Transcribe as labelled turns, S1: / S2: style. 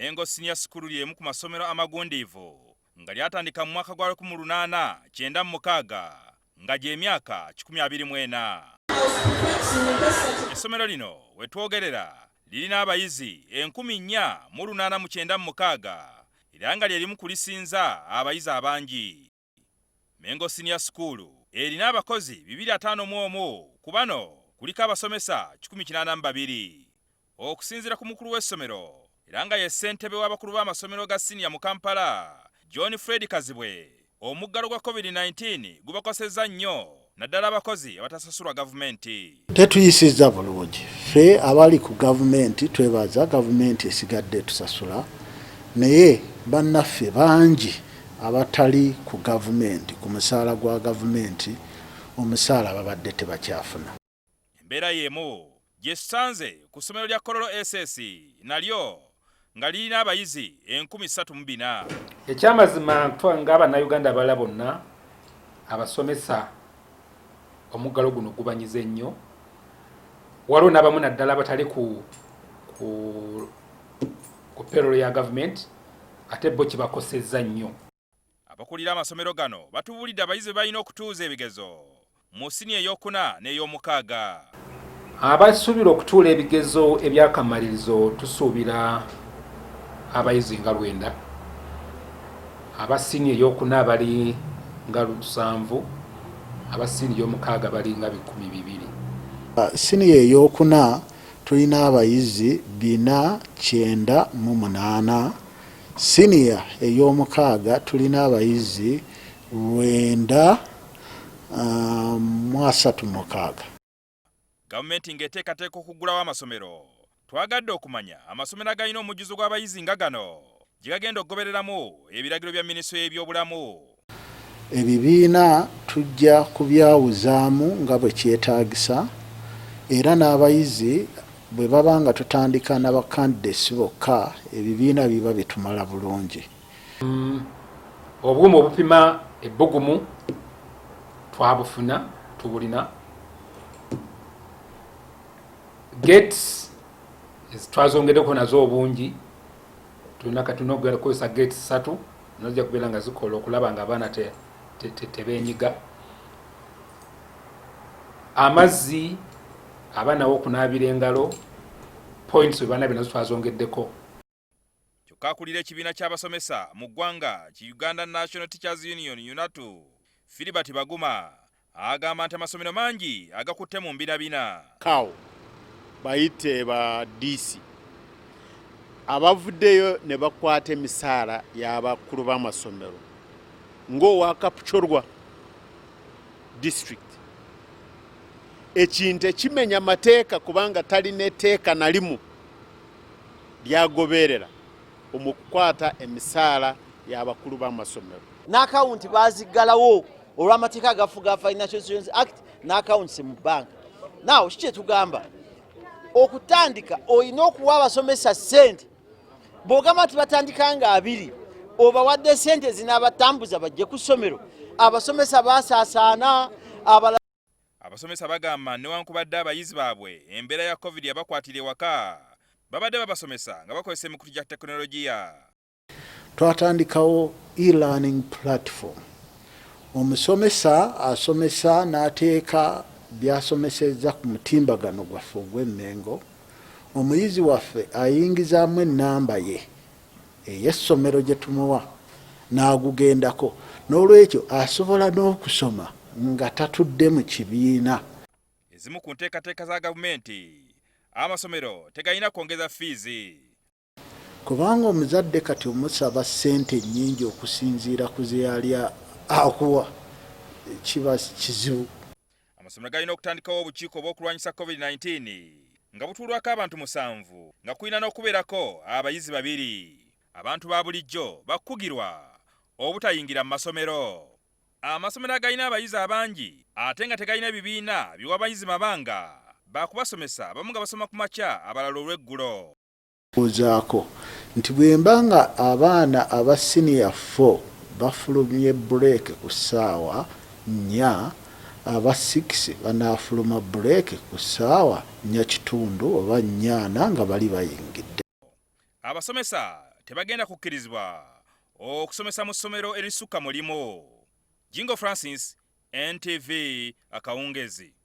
S1: Mengo Senior School ly'emu ku masomero amagundiivu nga lyatandika mu mwaka gwa 1896 nga gy'emyaka 24. Essomero lino wetwogerera lirina abayizi 4,496 era nga lyerimu kulisinza abayizi abangi. Mengo Senior School erina abakozi 251 ku bano kuliko abasomesa 182. Okusinziira ku mukulu w'essomero era nga ye ssentebe w'abakulu b'amasomero ga senior mu Kampala, John Fred Kazibwe, omuggalo gwa COVID-19 gubakosezza nnyo naddala abakozi abatasasulwa gavumenti.
S2: Tetuyisizza bulungi ffe abali ku gavumenti twebaza gavumenti esigadde tusasula, naye bannaffe bangi abatali ku gavumenti ku musaala gwa gavumenti omusaala babadde tebakyafuna.
S1: Embeera y'emu gyesanze ku ssomero lya Kololo SS nalyo nga lirina abayizi 34,000.
S3: Ekyamazima twanga Abannayuganda abalala bonna abasomesa omuggalo guno gubanyize nnyo. Waliwo n'abamu naddala abatali ku payroll ya gavumenti ate bo kibakosezza nnyo.
S1: Abakulira amasomero gano batubuulidde abayizi balina okutuuza ebigezo mu siniya ey'okuna n'ey'omukaaga.
S3: Abasuubira okutuula ebigezo ebyakamalirizo tusuubira abayizi nga 9, aba siniya ey'okuna bali nga 7, aba siniya ey'omukaaga bali nga 200.
S2: Siniya ey'okuna tulina abayizi 498, siniya ey'omukaaga tulina abayizi 936.
S1: Gavumenti ng'eteekateeka okuggulawo amasomero. Twagadde okumanya amasomero agalina omujjuzo gw'abayizi nga gano gye gagenda okugobereramu ebiragiro bya minisitule y'ebyobulamu.
S2: Ebibiina tujja kubyawuzaamu nga bwe kyetaagisa, era n'abayizi bwe baba nga tutandika n'abakandidesi bokka ebibiina biba bitumala bulungi.
S3: Obugumu obupima ebbugumu twabufuna tubulina. Gates twazongeddeko nazo obungi, tulina kati n'okukozesa gates 3 nazija kubeera nga zikola okulaba nga abaana tebeenyiga. Amazzi abaana w'okunaabira engalo points we banaabira nazo twazongeddeko.
S1: Kyokka akulira ekibiina ky'abasomesa mu ggwanga ki Uganda National Teachers Union UNATU, Philibert Baguma agamba nti amasomero mangi agakutte mu mbinabina.
S4: Kawo bayite ba DC abavuddeyo ne bakwata emisaala y'abakulu b'amasomero ng'owa Kapchorwa district. Ekintu ekimenya mateeka kubanga talina etteeka na limu lyagoberera omukukwata emisaala y'abakulu b'amasomero.
S5: N'akawunti baziggalawo olw'amateeka agafuga Financial Institutions Act n'akawunti mu banka. Nawo kiki tugamba okutandika olina okuwa abasomesa ssente. Bw'ogamba nti batandika nga 2 obawadde ssente zinaabatambuza bajje ku ssomero, abasomesa baasaasaana.
S1: Abasomesa bagamba newankubadde abayizi baabwe embeera ya COVID yabakwatira ewaka, babadde babasomesa nga bakozesa emikutu gya tekinologiya.
S2: Twatandikawo e-learning platform. Omusomesa asomesa n'ateeka byasomesezza ku mutimbagano gwaffe ogw'emmengo. Omuyizi waffe ayingizaamu ennamba ye ey'essomero gye tumuwa n'agugendako, n'olwekyo asobola n'okusoma nga tatudde mu kibiina.
S1: Ezimu ku nteekateeka za gavumenti, amasomero tegalina kwongeza fiizi.
S2: Kubanga omuzadde kati omusaba ssente nnyingi okusinziira ku ze yali akuwa, kiba kizibu.
S1: Amasomero galina okutandikawo obukiiko obw'okulwanyisa COVID-19 nga butuulwako abantu 7 nga kulina n'okubeerako abayizi 2. Abantu ba bulijjo bakugirwa obutayingira mu masomero. Amasomero agalina abayizi abangi ate nga tegalina bibiina biwa abayizi mabanga bakubasomesa abamu nga basoma ku makya abalala olw'eggulo.
S2: Ozaako nti bwe mba nga abaana aba senior 4 bafulumye break ku ssaawa 4, aba 6 banaafuluma break ku ssaawa 4:30 oba 4 nga bali bayingidde.
S1: Abasomesa tebagenda kukkirizibwa okusomesa mu ssomero erisukka mulimo. Jingo Francis, NTV Akawungezi.